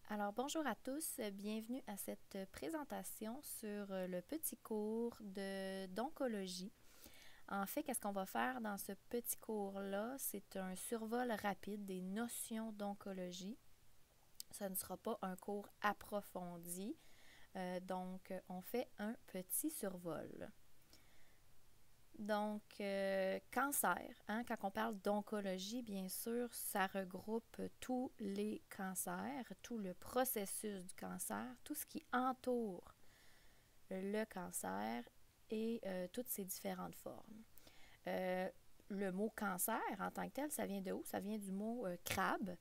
Alors bonjour à tous, bienvenue à cette présentation sur le petit cours d'oncologie. En fait, qu'est-ce qu'on va faire dans ce petit cours-là? C'est un survol rapide des notions d'oncologie. Ce ne sera pas un cours approfondi, donc on fait un petit survol. Donc, cancer, quand on parle d'oncologie, bien sûr, ça regroupe tous les cancers, tout le processus du cancer, tout ce qui entoure le cancer et toutes ses différentes formes. Le mot cancer, en tant que tel, ça vient de où? Ça vient du mot crabe,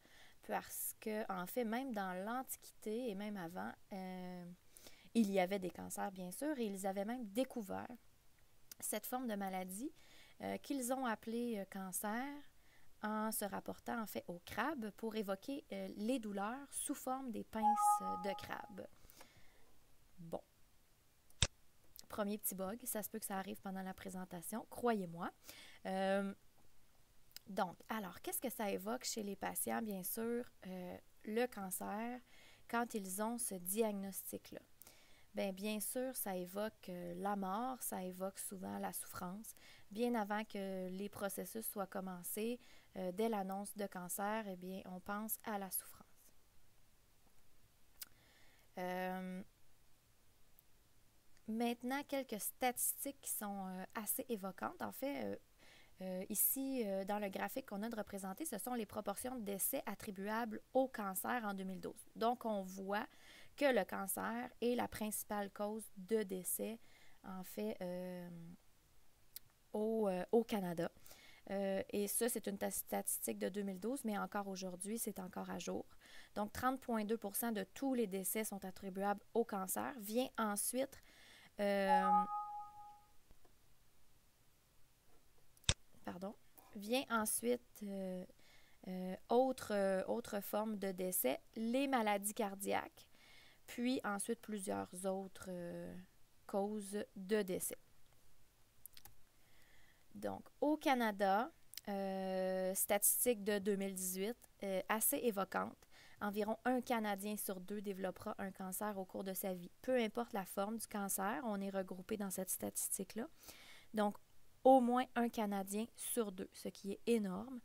parce que, en fait, même dans l'Antiquité et même avant, il y avait des cancers, bien sûr, et ils avaient même découvert cette forme de maladie qu'ils ont appelée cancer en se rapportant en fait au crabe pour évoquer les douleurs sous forme des pinces de crabe. Bon, premier petit bug, ça se peut que ça arrive pendant la présentation, croyez-moi. Donc, alors, qu'est-ce que ça évoque chez les patients? Bien sûr, le cancer, quand ils ont ce diagnostic-là. Bien sûr, ça évoque la mort, ça évoque souvent la souffrance. Bien avant que les processus soient commencés, dès l'annonce de cancer, eh bien, on pense à la souffrance. Maintenant, quelques statistiques qui sont assez évocantes. En fait, ici, dans le graphique qu'on a de représenter, ce sont les proportions de décès attribuables au cancer en 2012. Donc, on voit que le cancer est la principale cause de décès, en fait, au Canada. Et ça, c'est une statistique de 2012, mais encore aujourd'hui, c'est encore à jour. Donc, 30,2% de tous les décès sont attribuables au cancer. Vient ensuite autre forme de décès, les maladies cardiaques, puis ensuite plusieurs autres causes de décès. Donc, au Canada, statistique de 2018, assez évoquante, environ un Canadien sur deux développera un cancer au cours de sa vie. Peu importe la forme du cancer, on est regroupé dans cette statistique-là. Donc, au moins un Canadien sur deux, ce qui est énorme.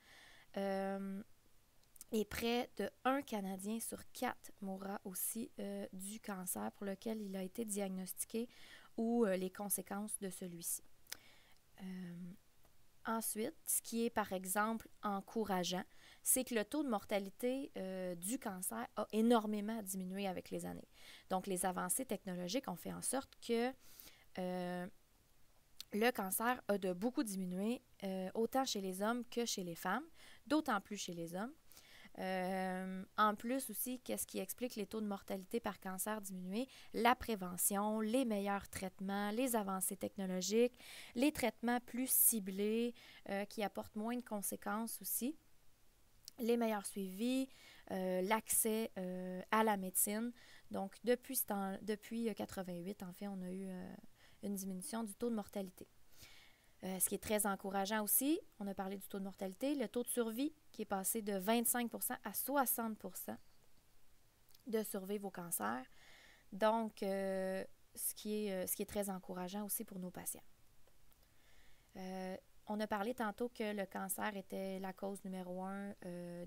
Et près de un Canadien sur quatre mourra aussi du cancer pour lequel il a été diagnostiqué ou les conséquences de celui-ci. Ensuite, ce qui est par exemple encourageant, c'est que le taux de mortalité du cancer a énormément diminué avec les années. Donc, les avancées technologiques ont fait en sorte que le cancer a de beaucoup diminué, autant chez les hommes que chez les femmes, d'autant plus chez les hommes. En plus aussi, qu'est-ce qui explique les taux de mortalité par cancer diminués? La prévention, les meilleurs traitements, les avancées technologiques, les traitements plus ciblés qui apportent moins de conséquences aussi, les meilleurs suivis, l'accès à la médecine. Donc, depuis 88, en fait, on a eu une diminution du taux de mortalité. Ce qui est très encourageant aussi, on a parlé du taux de mortalité, le taux de survie qui est passé de 25% à 60% de survivre au cancer. Donc, ce qui est très encourageant aussi pour nos patients. On a parlé tantôt que le cancer était la cause numéro 1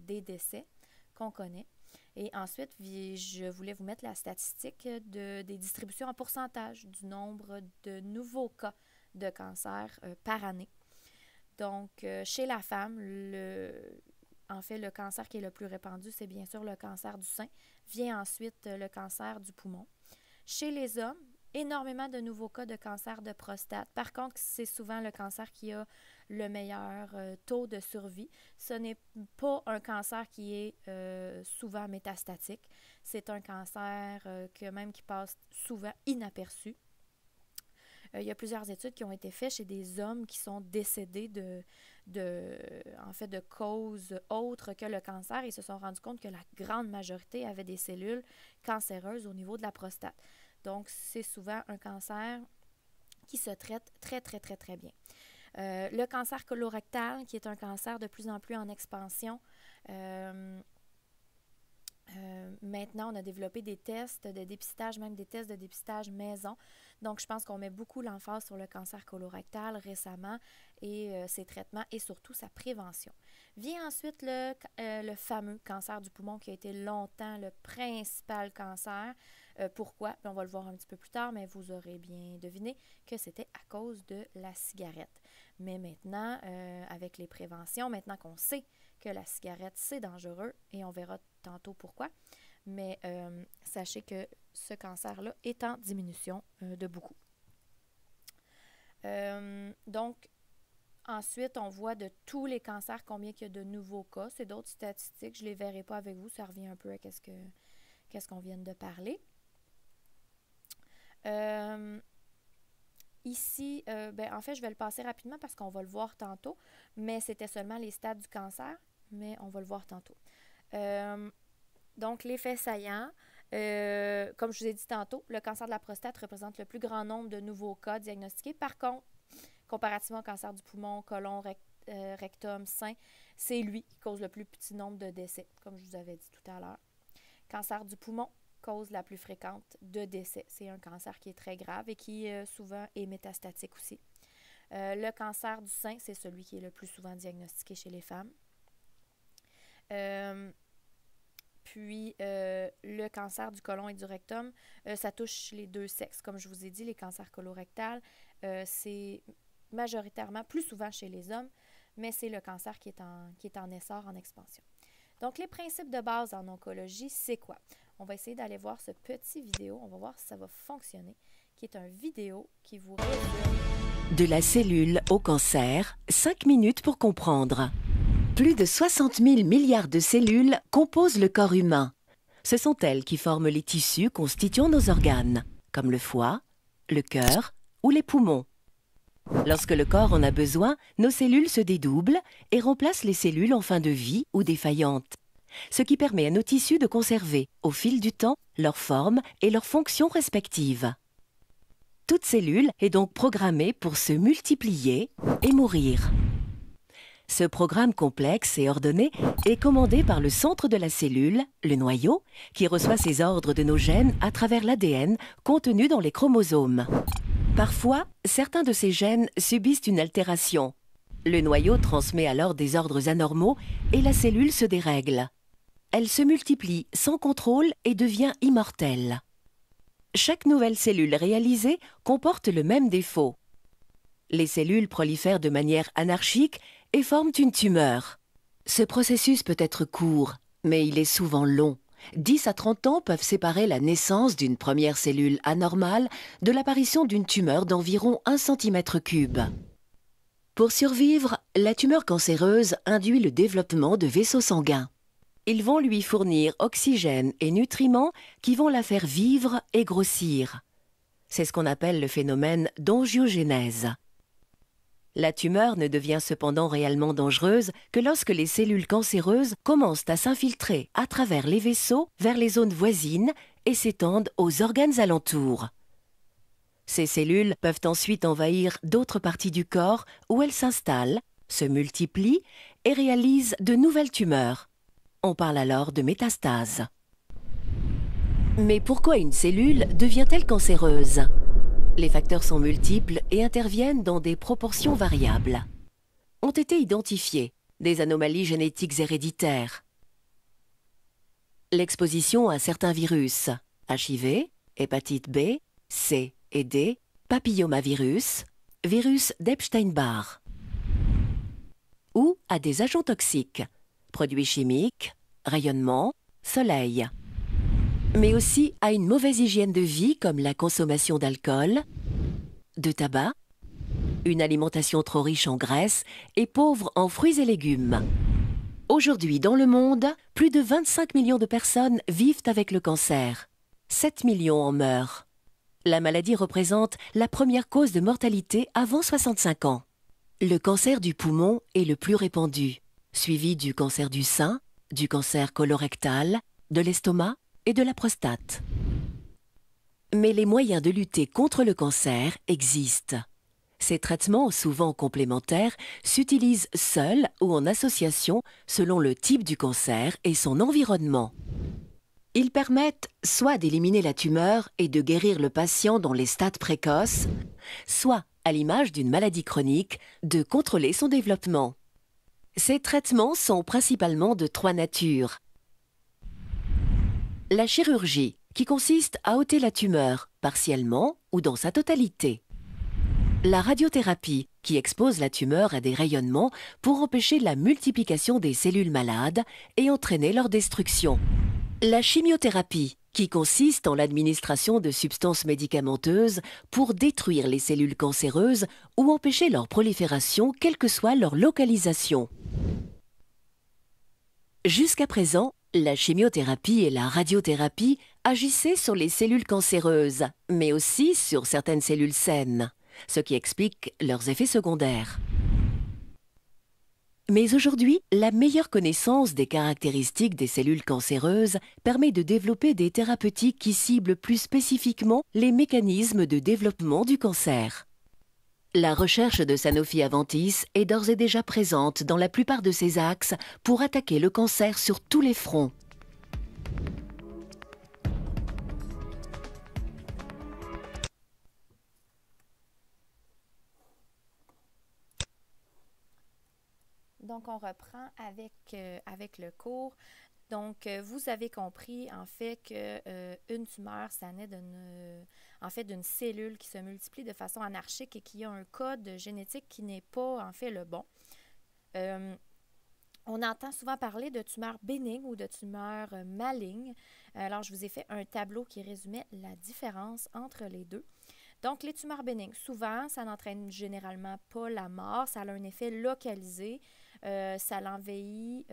des décès qu'on connaît. Et ensuite, je voulais vous mettre la statistique des distributions en pourcentage du nombre de nouveaux cas de cancer par année. Donc, chez la femme, en fait, le cancer qui est le plus répandu, c'est bien sûr le cancer du sein. Vient ensuite le cancer du poumon. Chez les hommes, énormément de nouveaux cas de cancer de prostate. Par contre, c'est souvent le cancer qui a le meilleur taux de survie. Ce n'est pas un cancer qui est souvent métastatique. C'est un cancer qui passe souvent inaperçu. Il y a plusieurs études qui ont été faites chez des hommes qui sont décédés de causes autres que le cancer et se sont rendus compte que la grande majorité avaient des cellules cancéreuses au niveau de la prostate. Donc, c'est souvent un cancer qui se traite très, très, très, très bien. Le cancer colorectal, qui est un cancer de plus en plus en expansion, maintenant, on a développé des tests de dépistage, même des tests de dépistage maison. Donc, je pense qu'on met beaucoup l'emphase sur le cancer colorectal récemment et ses traitements et surtout sa prévention. Vient ensuite le fameux cancer du poumon qui a été longtemps le principal cancer. Pourquoi? On va le voir un petit peu plus tard, mais vous aurez bien deviné que c'était à cause de la cigarette. Mais maintenant, avec les préventions, maintenant qu'on sait que la cigarette, c'est dangereux, et on verra tantôt pourquoi, mais sachez que ce cancer-là est en diminution de beaucoup. Donc, ensuite, on voit de tous les cancers combien il y a de nouveaux cas. C'est d'autres statistiques, je ne les verrai pas avec vous, ça revient un peu à qu'est-ce qu'on vient de parler. Ici, en fait, je vais le passer rapidement parce qu'on va le voir tantôt, mais c'était seulement les stades du cancer, mais on va le voir tantôt. Donc, l'effet saillant, comme je vous ai dit tantôt, le cancer de la prostate représente le plus grand nombre de nouveaux cas diagnostiqués. Par contre, comparativement au cancer du poumon, côlon, rectum, sein, c'est lui qui cause le plus petit nombre de décès, comme je vous avais dit tout à l'heure. Cancer du poumon, cause la plus fréquente de décès. C'est un cancer qui est très grave et qui souvent est métastatique aussi. Le cancer du sein, c'est celui qui est le plus souvent diagnostiqué chez les femmes. Puis, le cancer du côlon et du rectum, ça touche les deux sexes. Comme je vous ai dit, les cancers colorectals, c'est majoritairement, plus souvent chez les hommes, mais c'est le cancer qui est en essor, en expansion. Donc, les principes de base en oncologie, c'est quoi? On va essayer d'aller voir ce petit vidéo. On va voir si ça va fonctionner, qui est un vidéo qui vous résume. De la cellule au cancer, 5 minutes pour comprendre. Plus de 60 000 milliards de cellules composent le corps humain. Ce sont elles qui forment les tissus constituant nos organes, comme le foie, le cœur ou les poumons. Lorsque le corps en a besoin, nos cellules se dédoublent et remplacent les cellules en fin de vie ou défaillantes, ce qui permet à nos tissus de conserver, au fil du temps, leur forme et leurs fonctions respectives. Toute cellule est donc programmée pour se multiplier et mourir. Ce programme complexe et ordonné est commandé par le centre de la cellule, le noyau, qui reçoit ses ordres de nos gènes à travers l'ADN contenu dans les chromosomes. Parfois, certains de ces gènes subissent une altération. Le noyau transmet alors des ordres anormaux et la cellule se dérègle. Elle se multiplie sans contrôle et devient immortelle. Chaque nouvelle cellule réalisée comporte le même défaut. Les cellules prolifèrent de manière anarchique et forment une tumeur. Ce processus peut être court, mais il est souvent long. 10 à 30 ans peuvent séparer la naissance d'une première cellule anormale de l'apparition d'une tumeur d'environ 1 cm3. Pour survivre, la tumeur cancéreuse induit le développement de vaisseaux sanguins. Ils vont lui fournir oxygène et nutriments qui vont la faire vivre et grossir. C'est ce qu'on appelle le phénomène d'angiogénèse. La tumeur ne devient cependant réellement dangereuse que lorsque les cellules cancéreuses commencent à s'infiltrer à travers les vaisseaux vers les zones voisines et s'étendent aux organes alentours. Ces cellules peuvent ensuite envahir d'autres parties du corps où elles s'installent, se multiplient et réalisent de nouvelles tumeurs. On parle alors de métastase. Mais pourquoi une cellule devient-elle cancéreuse ? Les facteurs sont multiples et interviennent dans des proportions variables. Ont été identifiées des anomalies génétiques héréditaires, l'exposition à certains virus, HIV, hépatite B, C et D, papillomavirus, virus d'Epstein-Barr, ou à des agents toxiques, produits chimiques, rayonnement, soleil, mais aussi à une mauvaise hygiène de vie comme la consommation d'alcool, de tabac, une alimentation trop riche en graisse et pauvre en fruits et légumes. Aujourd'hui, dans le monde, plus de 25 millions de personnes vivent avec le cancer. 7 millions en meurent. La maladie représente la première cause de mortalité avant 65 ans. Le cancer du poumon est le plus répandu, suivi du cancer du sein, du cancer colorectal, de l'estomac et de la prostate. Mais les moyens de lutter contre le cancer existent. Ces traitements, souvent complémentaires, s'utilisent seuls ou en association selon le type du cancer et son environnement. Ils permettent soit d'éliminer la tumeur et de guérir le patient dans les stades précoces, soit, à l'image d'une maladie chronique, de contrôler son développement. Ces traitements sont principalement de 3 natures. La chirurgie, qui consiste à ôter la tumeur, partiellement ou dans sa totalité. La radiothérapie, qui expose la tumeur à des rayonnements pour empêcher la multiplication des cellules malades et entraîner leur destruction. La chimiothérapie, qui consiste en l'administration de substances médicamenteuses pour détruire les cellules cancéreuses ou empêcher leur prolifération, quelle que soit leur localisation. Jusqu'à présent, la chimiothérapie et la radiothérapie agissaient sur les cellules cancéreuses, mais aussi sur certaines cellules saines, ce qui explique leurs effets secondaires. Mais aujourd'hui, la meilleure connaissance des caractéristiques des cellules cancéreuses permet de développer des thérapeutiques qui ciblent plus spécifiquement les mécanismes de développement du cancer. La recherche de Sanofi Aventis est d'ores et déjà présente dans la plupart de ces axes pour attaquer le cancer sur tous les fronts. Donc, on reprend avec le cours. Donc, vous avez compris, en fait, qu'une tumeur, ça naît d'une cellule qui se multiplie de façon anarchique et qui a un code génétique qui n'est pas, en fait, le bon. On entend souvent parler de tumeurs bénignes ou de tumeurs malignes. Alors, je vous ai fait un tableau qui résumait la différence entre les deux. Donc, les tumeurs bénignes, souvent, ça n'entraîne généralement pas la mort. Ça a un effet localisé. Ça l'envahit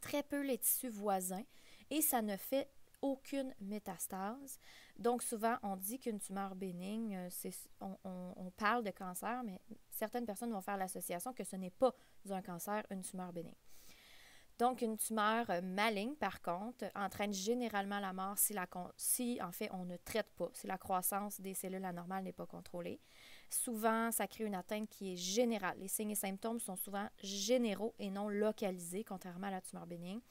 très peu les tissus voisins et ça ne fait aucune métastase. Donc, souvent, on dit qu'une tumeur bénigne, on parle de cancer, mais certaines personnes vont faire l'association que ce n'est pas un cancer, une tumeur bénigne. Donc, une tumeur maligne, par contre, entraîne généralement la mort si en fait, on ne traite pas, si la croissance des cellules anormales n'est pas contrôlée. Souvent, ça crée une atteinte qui est générale. Les signes et symptômes sont souvent généraux et non localisés, contrairement à la tumeur bénigne.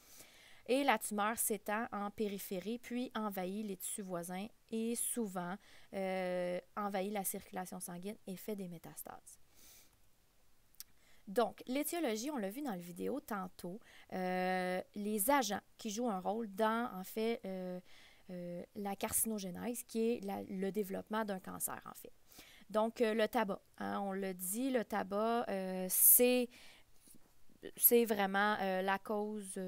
Et la tumeur s'étend en périphérie, puis envahit les tissus voisins et souvent envahit la circulation sanguine et fait des métastases. Donc, l'étiologie, on l'a vu dans la vidéo tantôt, les agents qui jouent un rôle dans, en fait, la carcinogénèse, qui est le développement d'un cancer, en fait. Donc, le tabac, hein, on l'a dit, le tabac, c'est vraiment la cause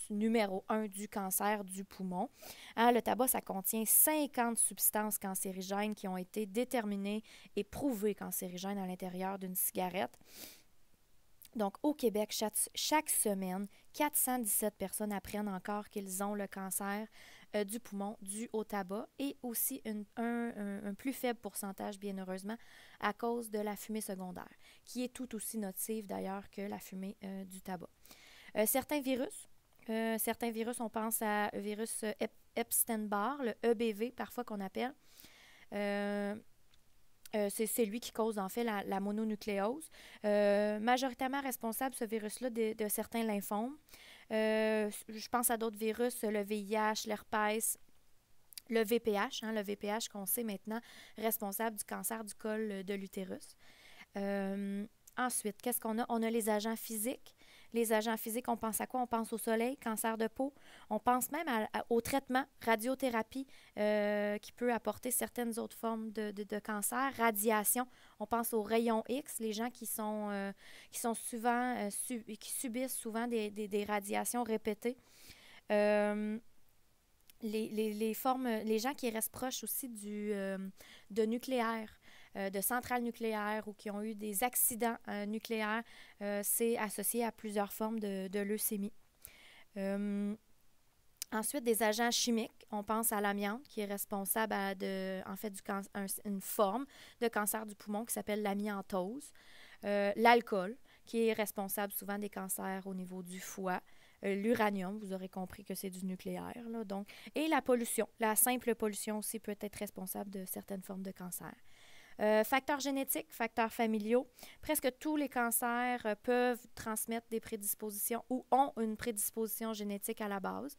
numéro 1 du cancer du poumon. Hein, le tabac, ça contient 50 substances cancérigènes qui ont été déterminées et prouvées cancérigènes à l'intérieur d'une cigarette. Donc, au Québec, chaque semaine, 417 personnes apprennent encore qu'ils ont le cancer du poumon dû au tabac et aussi un plus faible pourcentage, bien heureusement, à cause de la fumée secondaire, qui est tout aussi nocive d'ailleurs que la fumée du tabac. Certains virus, on pense à virus Epstein-Barr, le EBV parfois qu'on appelle. C'est lui qui cause en fait la mononucléose. Majoritairement responsable, ce virus-là, de certains lymphomes. Je pense à d'autres virus, le VIH, l'herpès, le VPH, le VPH qu'on sait maintenant responsable du cancer du col de l'utérus. Ensuite, qu'est-ce qu'on a? On a les agents physiques. Les agents physiques, on pense à quoi? On pense au soleil, cancer de peau. On pense même au traitement, radiothérapie, qui peut apporter certaines autres formes de cancer. Radiation, on pense aux rayons X, les gens qui souvent, qui subissent souvent des radiations répétées. Les gens qui restent proches aussi de nucléaire, de centrales nucléaires ou qui ont eu des accidents nucléaires, c'est associé à plusieurs formes de leucémie. Ensuite, des agents chimiques. On pense à l'amiante qui est responsable une forme de cancer du poumon qui s'appelle l'amiantose. L'alcool qui est responsable souvent des cancers au niveau du foie. L'uranium, vous aurez compris que c'est du nucléaire, là, donc. Et la pollution. La simple pollution aussi peut être responsable de certaines formes de cancer. Facteurs génétiques, facteurs familiaux. Presque tous les cancers peuvent transmettre des prédispositions ou ont une prédisposition génétique à la base.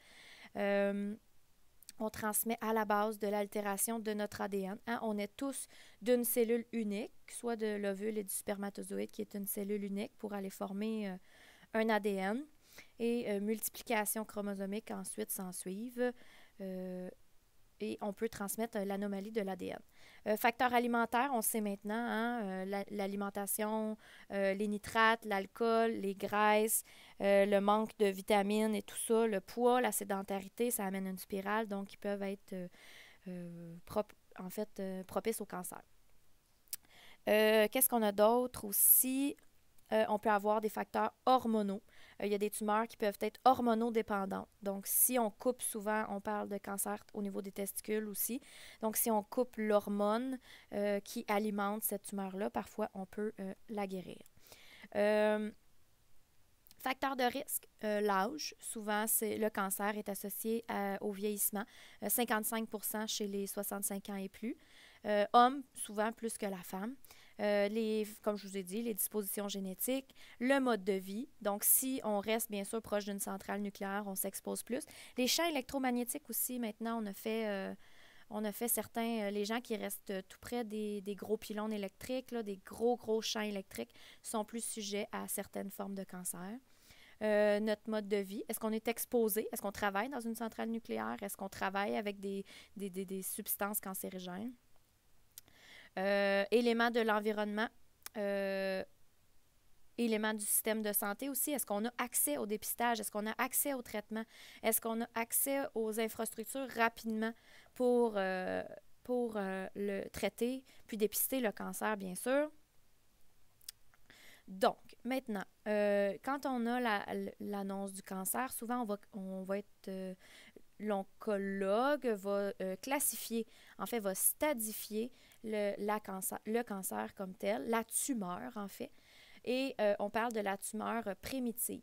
On transmet à la base de l'altération de notre ADN. Hein? On est tous d'une cellule unique, soit de l'ovule et du spermatozoïde, qui est une cellule unique pour aller former un ADN. Et multiplication chromosomique ensuite s'ensuivent. Et on peut transmettre l'anomalie de l'ADN. Facteurs alimentaires, on sait maintenant, hein, l'alimentation, les nitrates, l'alcool, les graisses, le manque de vitamines et tout ça, le poids, la sédentarité, ça amène une spirale, donc ils peuvent être propices au cancer. Qu'est-ce qu'on a d'autre aussi? On peut avoir des facteurs hormonaux. Il y a des tumeurs qui peuvent être hormonodépendantes. Donc, si on coupe souvent, on parle de cancer au niveau des testicules aussi. Donc, si on coupe l'hormone qui alimente cette tumeur-là, parfois, on peut la guérir. Facteur de risque, l'âge. Souvent, le cancer est associé au vieillissement. 55% chez les 65 ans et plus. Hommes, souvent plus que la femme. Comme je vous ai dit, les dispositions génétiques, le mode de vie. Donc, si on reste bien sûr proche d'une centrale nucléaire, on s'expose plus. Les champs électromagnétiques aussi, maintenant, on a fait certains, les gens qui restent tout près des gros pylônes électriques, là, des gros champs électriques, sont plus sujets à certaines formes de cancer. Notre mode de vie, est-ce qu'on est exposé? Est-ce qu'on travaille dans une centrale nucléaire? Est-ce qu'on travaille avec des substances cancérigènes? Éléments de l'environnement, éléments du système de santé aussi. Est-ce qu'on a accès au dépistage? Est-ce qu'on a accès au traitement? Est-ce qu'on a accès aux infrastructures rapidement pour le traiter, puis dépister le cancer, bien sûr? Donc, maintenant, quand on a l'annonce du cancer, souvent on va être... l'oncologue va classifier, en fait, va stadifier le cancer comme tel, la tumeur, en fait. Et on parle de la tumeur primitive.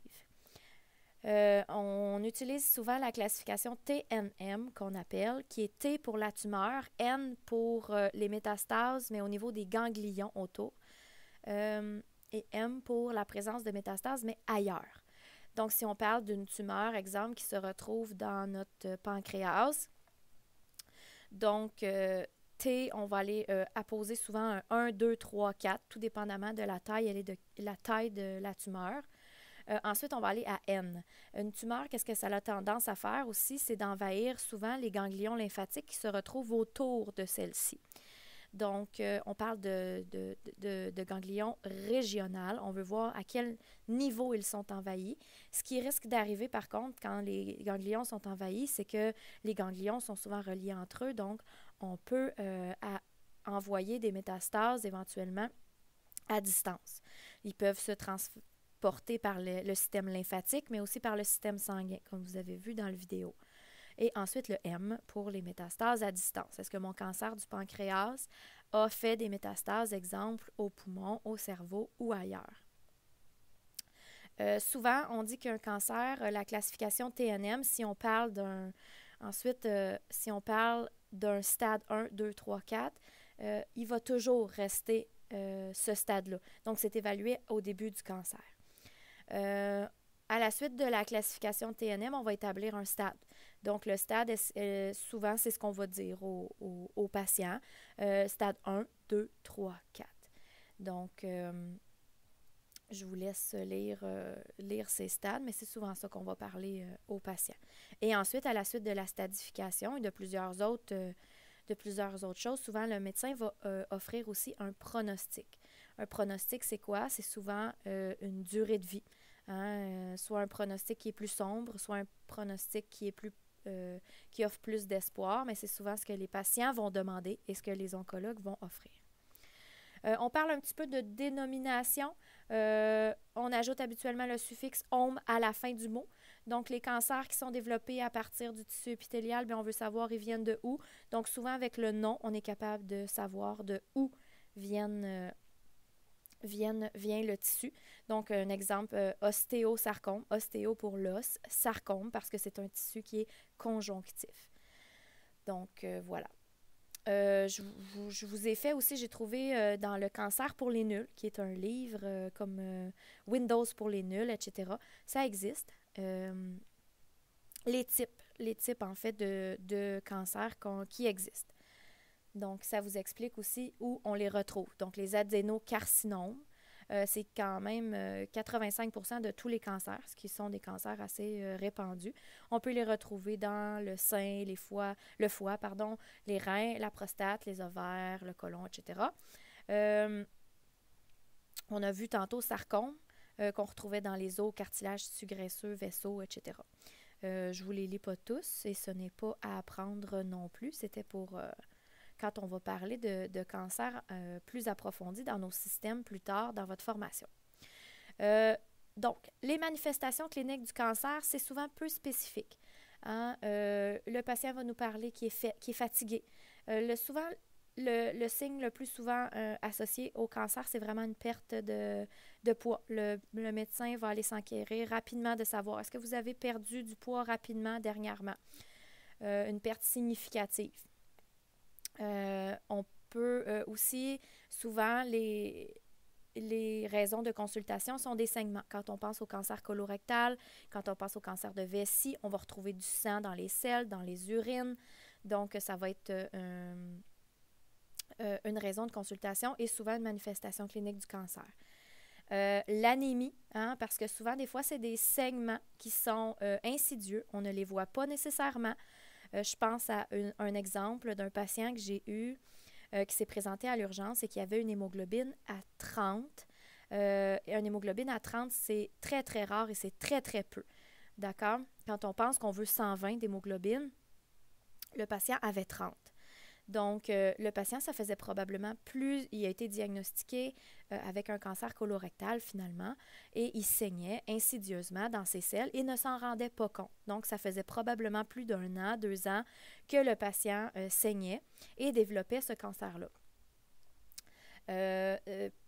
On utilise souvent la classification TNM qu'on appelle, qui est T pour la tumeur, N pour les métastases, mais au niveau des ganglions autour, et M pour la présence de métastases, mais ailleurs. Donc, si on parle d'une tumeur, exemple, qui se retrouve dans notre pancréas, donc T, on va aller apposer souvent un 1, 2, 3, 4, tout dépendamment de la taille, la taille de la tumeur. Ensuite, on va aller à N. Une tumeur, qu'est-ce que ça a tendance à faire aussi? C'est d'envahir souvent les ganglions lymphatiques qui se retrouvent autour de celle-ci. Donc, on parle de ganglions régionaux. On veut voir à quel niveau ils sont envahis. Ce qui risque d'arriver, par contre, quand les ganglions sont envahis, c'est que les ganglions sont souvent reliés entre eux. Donc, on peut envoyer des métastases éventuellement à distance. Ils peuvent se transporter par le système lymphatique, mais aussi par le système sanguin, comme vous avez vu dans la vidéo. Et ensuite, le M pour les métastases à distance. Est-ce que mon cancer du pancréas a fait des métastases, exemple, au poumon, au cerveau ou ailleurs? Souvent, on dit qu'un cancer, la classification TNM, si on parle si on parle d'un stade 1, 2, 3, 4, il va toujours rester ce stade-là. Donc, c'est évalué au début du cancer. À la suite de la classification TNM, on va établir un stade. Donc, le stade, souvent, c'est ce qu'on va dire aux patients. Stade 1, 2, 3, 4. Donc, je vous laisse lire ces stades, mais c'est souvent ça qu'on va parler aux patients. Et ensuite, à la suite de la stadification et de plusieurs autres choses, souvent, le médecin va offrir aussi un pronostic. Un pronostic, c'est quoi? C'est souvent une durée de vie. Hein? Soit un pronostic qui est plus sombre, soit un pronostic qui est qui offre plus d'espoir, mais c'est souvent ce que les patients vont demander et ce que les oncologues vont offrir. On parle un petit peu de dénomination. On ajoute habituellement le suffixe OM à la fin du mot. Donc, les cancers qui sont développés à partir du tissu épithélial, bien, on veut savoir ils viennent de où. Donc, souvent, avec le nom, on est capable de savoir de où vient le tissu. Donc, un exemple, ostéosarcome, ostéo pour l'os, sarcome parce que c'est un tissu qui est conjonctif. Donc, voilà. Je vous ai fait aussi, j'ai trouvé dans Le cancer pour les nuls, qui est un livre comme Windows pour les nuls, etc. Ça existe. Les types. les types, en fait, de cancers qui existent. Donc, ça vous explique aussi où on les retrouve. Donc, les adénocarcinomes, c'est quand même 85% de tous les cancers, ce qui sont des cancers assez répandus. On peut les retrouver dans le sein, le foie, les reins, la prostate, les ovaires, le côlon, etc. On a vu tantôt sarcome, qu'on retrouvait dans les os, cartilages, tissus graisseux, vaisseaux, etc. Je ne vous les lis pas tous et ce n'est pas à apprendre non plus. C'était pour quand on va parler de cancer plus approfondi dans nos systèmes plus tard dans votre formation. Donc, les manifestations cliniques du cancer, c'est souvent peu spécifique. Hein? Le patient va nous parler qui est fatigué. Souvent, le signe le plus souvent associé au cancer, c'est vraiment une perte de poids. Le médecin va aller s'enquérir rapidement de savoir est-ce que vous avez perdu du poids rapidement dernièrement. Une perte significative. On peut aussi, souvent, les raisons de consultation sont des saignements. Quand on pense au cancer colorectal, quand on pense au cancer de vessie, on va retrouver du sang dans les selles, dans les urines. Donc, ça va être une raison de consultation et souvent une manifestation clinique du cancer. L'anémie, hein, parce que souvent, des fois, c'est des saignements qui sont insidieux. On ne les voit pas nécessairement. Je pense à un exemple d'un patient que j'ai eu qui s'est présenté à l'urgence et qui avait une hémoglobine à 30. Une hémoglobine à 30, c'est très, très rare et c'est très, très peu. D'accord? Quand on pense qu'on veut 120 d'hémoglobine, le patient avait 30. Donc, le patient, ça faisait probablement plus, il a été diagnostiqué avec un cancer colorectal finalement, et il saignait insidieusement dans ses selles et ne s'en rendait pas compte. Donc, ça faisait probablement plus d'1 an, 2 ans que le patient saignait et développait ce cancer-là.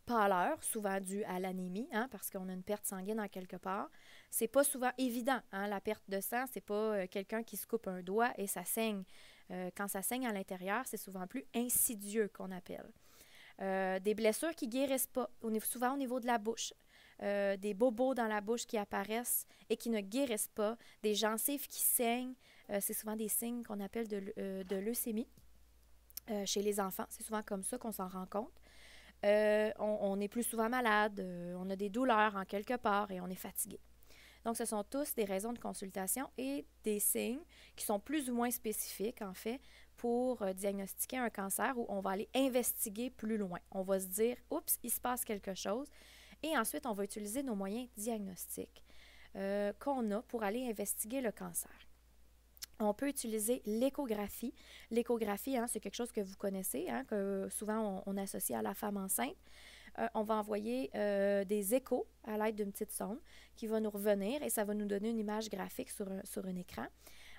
Pâleur, souvent due à l'anémie, hein, parce qu'on a une perte sanguine en quelque part. C'est pas souvent évident, hein, la perte de sang, c'est pas quelqu'un qui se coupe un doigt et ça saigne. Quand ça saigne à l'intérieur, c'est souvent plus insidieux qu'on appelle. Des blessures qui ne guérissent pas, souvent au niveau de la bouche. Des bobos dans la bouche qui apparaissent et qui ne guérissent pas. Des gencives qui saignent. C'est souvent des signes qu'on appelle de leucémie chez les enfants. C'est souvent comme ça qu'on s'en rend compte. On est plus souvent malade, on a des douleurs en quelque part et on est fatigué. Donc, ce sont tous des raisons de consultation et des signes qui sont plus ou moins spécifiques, en fait, pour diagnostiquer un cancer où on va aller investiguer plus loin. On va se dire, oups, il se passe quelque chose. Et ensuite, on va utiliser nos moyens diagnostiques qu'on a pour aller investiguer le cancer. On peut utiliser l'échographie. L'échographie, hein, c'est quelque chose que vous connaissez, hein, que souvent on associe à la femme enceinte. On va envoyer des échos à l'aide d'une petite sonde qui va nous revenir et ça va nous donner une image graphique sur un écran.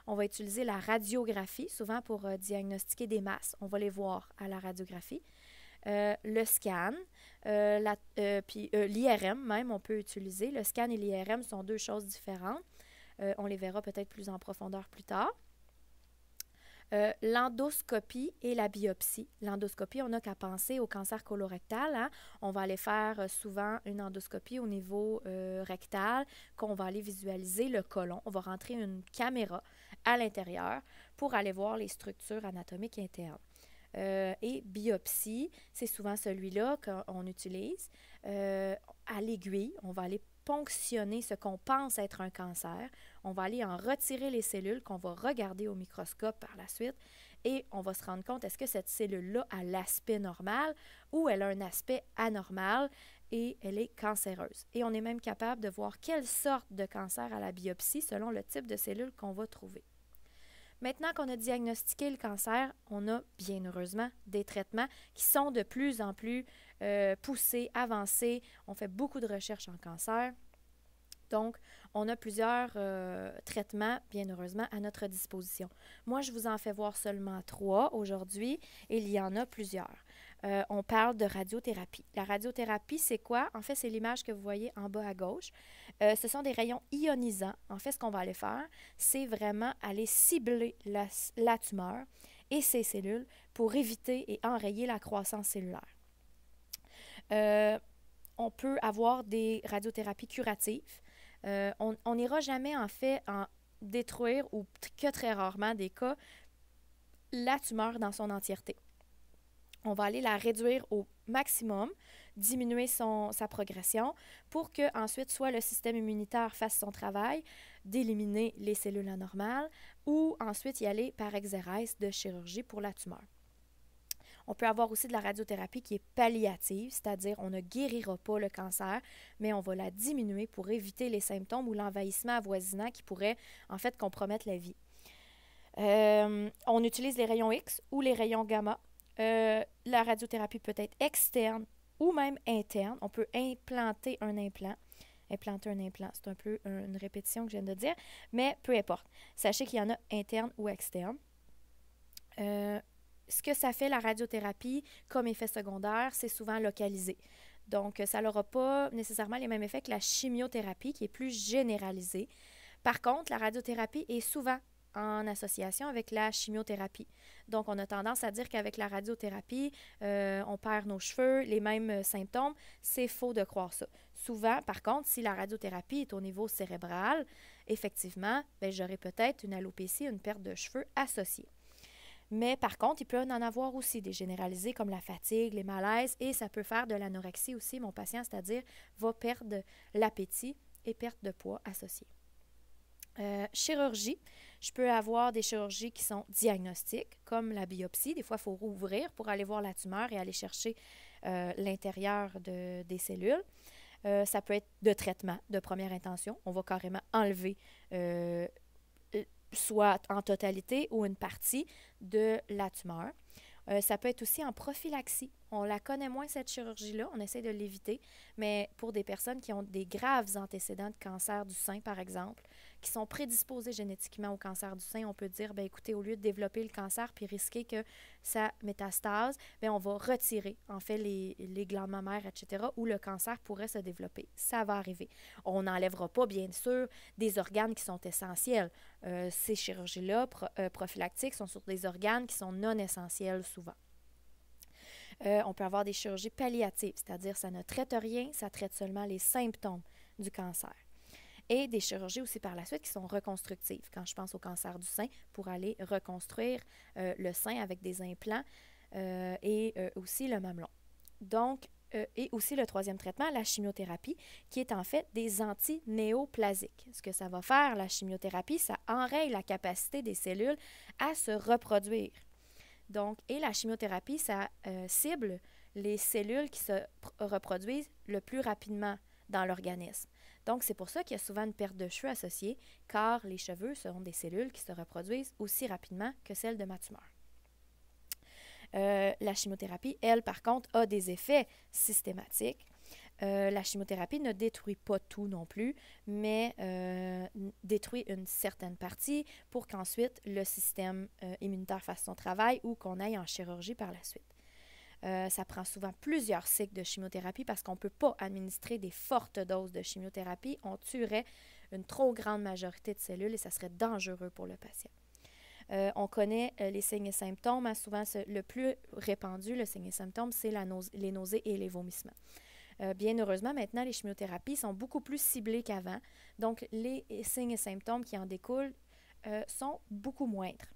On va utiliser la radiographie, souvent pour diagnostiquer des masses. On va les voir à la radiographie. Le scan, puis l'IRM même, on peut utiliser. Le scan et l'IRM sont deux choses différentes. On les verra peut-être plus en profondeur plus tard. L'endoscopie et la biopsie. L'endoscopie, on n'a qu'à penser au cancer colorectal. Hein? On va aller faire souvent une endoscopie au niveau rectal, qu'on va aller visualiser le côlon. On va rentrer une caméra à l'intérieur pour aller voir les structures anatomiques internes. Et biopsie, c'est souvent celui-là qu'on utilise. À l'aiguille, on va aller ponctionner ce qu'on pense être un cancer. On va aller en retirer les cellules qu'on va regarder au microscope par la suite et on va se rendre compte est-ce que cette cellule-là a l'aspect normal ou elle a un aspect anormal et elle est cancéreuse. Et on est même capable de voir quelle sorte de cancer à la biopsie selon le type de cellule qu'on va trouver. Maintenant qu'on a diagnostiqué le cancer, on a bien heureusement des traitements qui sont de plus en plus poussés, avancés. On fait beaucoup de recherches en cancer. Donc, on a plusieurs traitements, bien heureusement, à notre disposition. Moi, je vous en fais voir seulement 3 aujourd'hui et il y en a plusieurs. On parle de radiothérapie. La radiothérapie, c'est quoi? En fait, c'est l'image que vous voyez en bas à gauche. Ce sont des rayons ionisants. En fait, ce qu'on va aller faire, c'est vraiment aller cibler la tumeur et ses cellules pour éviter et enrayer la croissance cellulaire. On peut avoir des radiothérapies curatives. On n'ira jamais, en fait, détruire, ou que très rarement des cas, la tumeur dans son entièreté. On va aller la réduire au maximum, diminuer sa progression pour que ensuite soit le système immunitaire fasse son travail d'éliminer les cellules anormales ou ensuite y aller par exérèse de chirurgie pour la tumeur. On peut avoir aussi de la radiothérapie qui est palliative, c'est-à-dire on ne guérira pas le cancer, mais on va la diminuer pour éviter les symptômes ou l'envahissement avoisinant qui pourrait en fait compromettre la vie. On utilise les rayons X ou les rayons gamma. La radiothérapie peut être externe ou même interne. On peut implanter un implant. Implanter un implant, c'est un peu une répétition que je viens de dire, mais peu importe. Sachez qu'il y en a interne ou externe. Ce que ça fait, la radiothérapie, comme effet secondaire, c'est souvent localisé. Donc, ça n'aura pas nécessairement les mêmes effets que la chimiothérapie, qui est plus généralisée. Par contre, la radiothérapie est souvent en association avec la chimiothérapie. Donc, on a tendance à dire qu'avec la radiothérapie, on perd nos cheveux, les mêmes symptômes. C'est faux de croire ça. Souvent, par contre, si la radiothérapie est au niveau cérébral, effectivement, j'aurai peut-être une alopécie, une perte de cheveux associée. Mais par contre, il peut en avoir aussi des généralisés comme la fatigue, les malaises, et ça peut faire de l'anorexie aussi. Mon patient, c'est-à-dire, va perdre l'appétit et perte de poids associée. Chirurgie, je peux avoir des chirurgies qui sont diagnostiques, comme la biopsie. Des fois, il faut rouvrir pour aller voir la tumeur et aller chercher l'intérieur des cellules. Ça peut être de traitement de première intention. On va carrément enlever soit en totalité ou une partie de la tumeur. Ça peut être aussi en prophylaxie. On la connaît moins, cette chirurgie-là. On essaie de l'éviter. Mais pour des personnes qui ont des graves antécédents de cancer du sein, par exemple, qui sont prédisposées génétiquement au cancer du sein, on peut dire, écoutez, au lieu de développer le cancer puis risquer que ça métastase, on va retirer, en fait, les glandes mammaires, etc., où le cancer pourrait se développer. Ça va arriver. On n'enlèvera pas, bien sûr, des organes qui sont essentiels. Ces chirurgies-là, prophylactiques, sont sur des organes qui sont non essentiels souvent. On peut avoir des chirurgies palliatives, c'est-à-dire ça ne traite rien, ça traite seulement les symptômes du cancer. Et des chirurgies aussi par la suite qui sont reconstructives. Quand je pense au cancer du sein, pour aller reconstruire le sein avec des implants et aussi le mamelon. Donc, et aussi le troisième traitement, la chimiothérapie, qui est en fait des antinéoplasiques. Ce que ça va faire, la chimiothérapie, ça enraye la capacité des cellules à se reproduire. Donc, et la chimiothérapie, ça cible les cellules qui se reproduisent le plus rapidement dans l'organisme. Donc, c'est pour ça qu'il y a souvent une perte de cheveux associée, car les cheveux seront des cellules qui se reproduisent aussi rapidement que celles de ma tumeur. La chimiothérapie, elle, par contre, a des effets systématiques. La chimiothérapie ne détruit pas tout non plus, mais détruit une certaine partie pour qu'ensuite le système immunitaire fasse son travail ou qu'on aille en chirurgie par la suite. Ça prend souvent plusieurs cycles de chimiothérapie parce qu'on ne peut pas administrer des fortes doses de chimiothérapie. On tuerait une trop grande majorité de cellules et ça serait dangereux pour le patient. On connaît les signes et symptômes. Souvent, le plus répandu, le signe et symptôme, c'est les nausées et les vomissements. Bien heureusement, maintenant, les chimiothérapies sont beaucoup plus ciblées qu'avant. Donc, les signes et symptômes qui en découlent sont beaucoup moindres.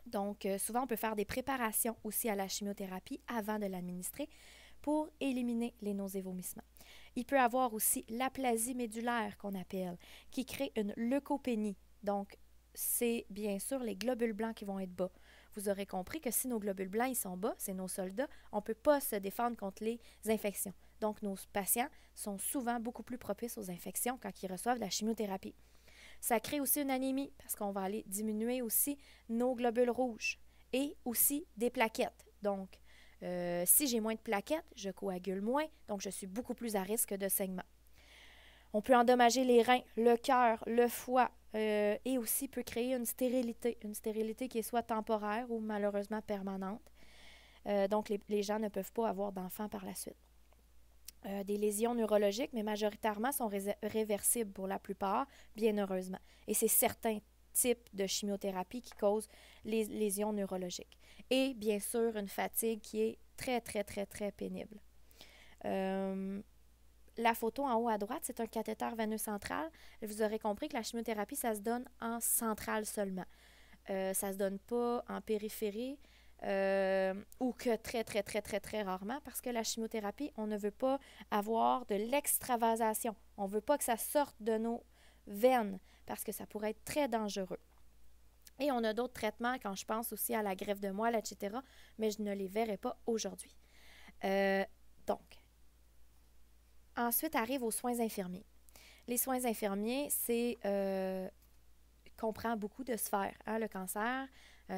Donc, souvent, on peut faire des préparations aussi à la chimiothérapie avant de l'administrer pour éliminer les nausées et vomissements. Il peut y avoir aussi l'aplasie médulaire qu'on appelle, qui crée une leucopénie. Donc, c'est bien sûr les globules blancs qui vont être bas. Vous aurez compris que si nos globules blancs ils sont bas, c'est nos soldats, on ne peut pas se défendre contre les infections. Donc, nos patients sont souvent beaucoup plus propices aux infections quand ils reçoivent la chimiothérapie. Ça crée aussi une anémie parce qu'on va aller diminuer aussi nos globules rouges et aussi des plaquettes. Donc, si j'ai moins de plaquettes, je coagule moins, donc je suis beaucoup plus à risque de saignement. On peut endommager les reins, le cœur, le foie et aussi peut créer une stérilité qui est soit temporaire ou malheureusement permanente. Donc, les gens ne peuvent pas avoir d'enfants par la suite. Des lésions neurologiques, mais majoritairement sont réversibles pour la plupart, bien heureusement. Et c'est certains types de chimiothérapie qui causent les lésions neurologiques. Et bien sûr, une fatigue qui est très, très, très, très pénible. la photo en haut à droite, c'est un cathéter veineux central. Vous aurez compris que la chimiothérapie, ça se donne en centrale seulement. Ça ne se donne pas en périphérie ou que très, très, très, très, très rarement parce que la chimiothérapie, on ne veut pas avoir de l'extravasation. On ne veut pas que ça sorte de nos veines parce que ça pourrait être très dangereux. Et on a d'autres traitements quand je pense aussi à la greffe de moelle, etc., mais je ne les verrai pas aujourd'hui. Donc, ensuite arrive aux soins infirmiers. Les soins infirmiers, c'est comprend beaucoup de sphères. Hein, le cancer,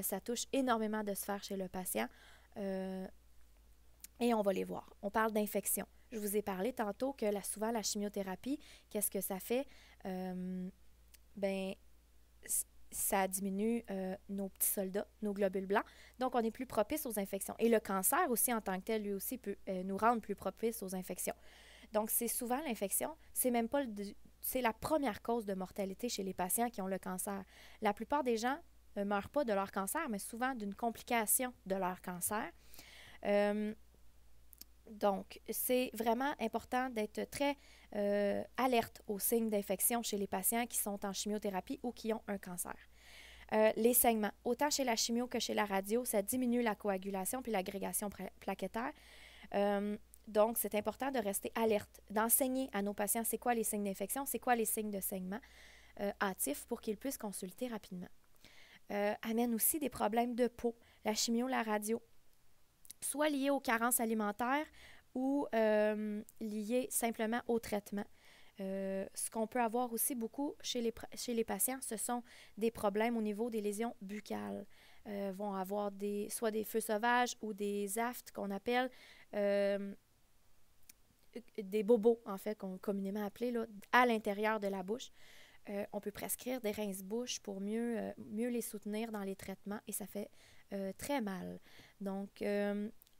ça touche énormément de sphères chez le patient et on va les voir. On parle d'infection. Je vous ai parlé tantôt que souvent la chimiothérapie, qu'est-ce que ça fait? Ça diminue nos petits soldats, nos globules blancs. Donc, on est plus propice aux infections. Et le cancer aussi, en tant que tel, lui aussi, peut nous rendre plus propices aux infections. Donc, c'est souvent l'infection. C'est même pas c'est la première cause de mortalité chez les patients qui ont le cancer. La plupart des gens ne meurent pas de leur cancer, mais souvent d'une complication de leur cancer. Donc, c'est vraiment important d'être très alerte aux signes d'infection chez les patients qui sont en chimiothérapie ou qui ont un cancer. Les saignements, autant chez la chimio que chez la radio, ça diminue la coagulation puis l'agrégation plaquettaire. Donc, c'est important de rester alerte, d'enseigner à nos patients c'est quoi les signes d'infection, c'est quoi les signes de saignement hâtifs pour qu'ils puissent consulter rapidement. Amène aussi des problèmes de peau, la chimio, la radio, soit liés aux carences alimentaires ou liés simplement au traitement. Ce qu'on peut avoir aussi beaucoup chez les patients, ce sont des problèmes au niveau des lésions buccales. Vont avoir soit des feux sauvages ou des aftes qu'on appelle des bobos, en fait, qu'on communément appelé là, à l'intérieur de la bouche. On peut prescrire des rince-bouches pour mieux les soutenir dans les traitements et ça fait très mal. Donc,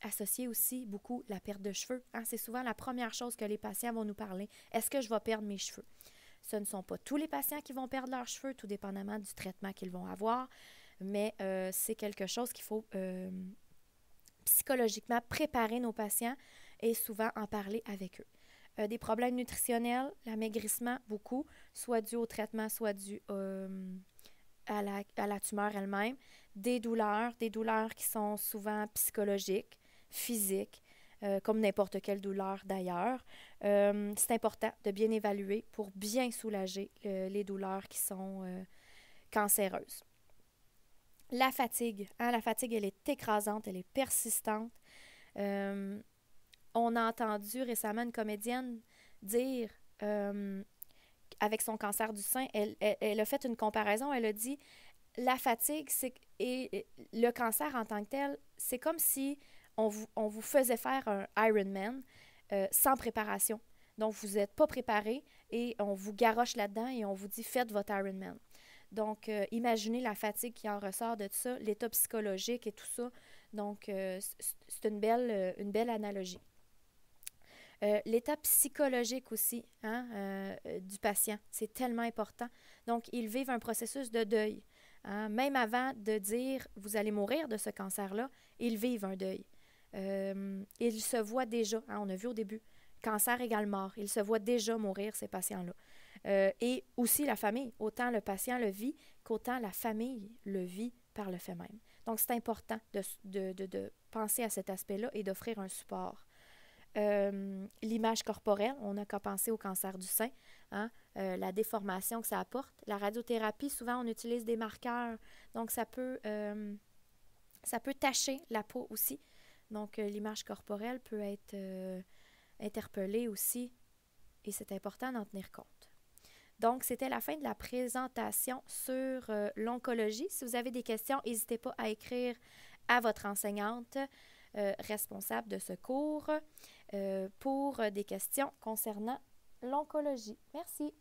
associer aussi beaucoup la perte de cheveux. Hein? C'est souvent la première chose que les patients vont nous parler. Est-ce que je vais perdre mes cheveux? Ce ne sont pas tous les patients qui vont perdre leurs cheveux, tout dépendamment du traitement qu'ils vont avoir, mais c'est quelque chose qu'il faut psychologiquement préparer nos patients et souvent en parler avec eux. Des problèmes nutritionnels, l'amaigrissement, beaucoup, soit dû au traitement, soit dû à la tumeur elle-même. Des douleurs qui sont souvent psychologiques, physiques, comme n'importe quelle douleur d'ailleurs. C'est important de bien évaluer pour bien soulager les douleurs qui sont cancéreuses. La fatigue, hein, la fatigue, elle est écrasante, elle est persistante. On a entendu récemment une comédienne dire, avec son cancer du sein, elle a fait une comparaison, elle a dit, la fatigue et le cancer en tant que tel, c'est comme si on vous faisait faire un Ironman sans préparation. Donc, vous n'êtes pas préparé et on vous garoche là-dedans et on vous dit, faites votre Ironman. Donc, imaginez la fatigue qui en ressort de tout ça, l'état psychologique et tout ça. Donc, c'est une belle analogie. L'état psychologique aussi du patient, c'est tellement important. Donc, ils vivent un processus de deuil. Hein? Même avant de dire « vous allez mourir de ce cancer-là », ils vivent un deuil. Ils se voient déjà, hein, on a vu au début, cancer égale mort. Ils se voient déjà mourir, ces patients-là. Et aussi la famille, autant le patient le vit qu'autant la famille le vit par le fait même. Donc, c'est important de penser à cet aspect-là et d'offrir un support. L'image corporelle, on n'a qu'à penser au cancer du sein, hein, la déformation que ça apporte. La radiothérapie, souvent, on utilise des marqueurs, donc ça peut tacher la peau aussi. Donc, l'image corporelle peut être interpellée aussi et c'est important d'en tenir compte. Donc, c'était la fin de la présentation sur l'oncologie. Si vous avez des questions, n'hésitez pas à écrire à votre enseignante responsable de ce cours pour des questions concernant l'oncologie. Merci.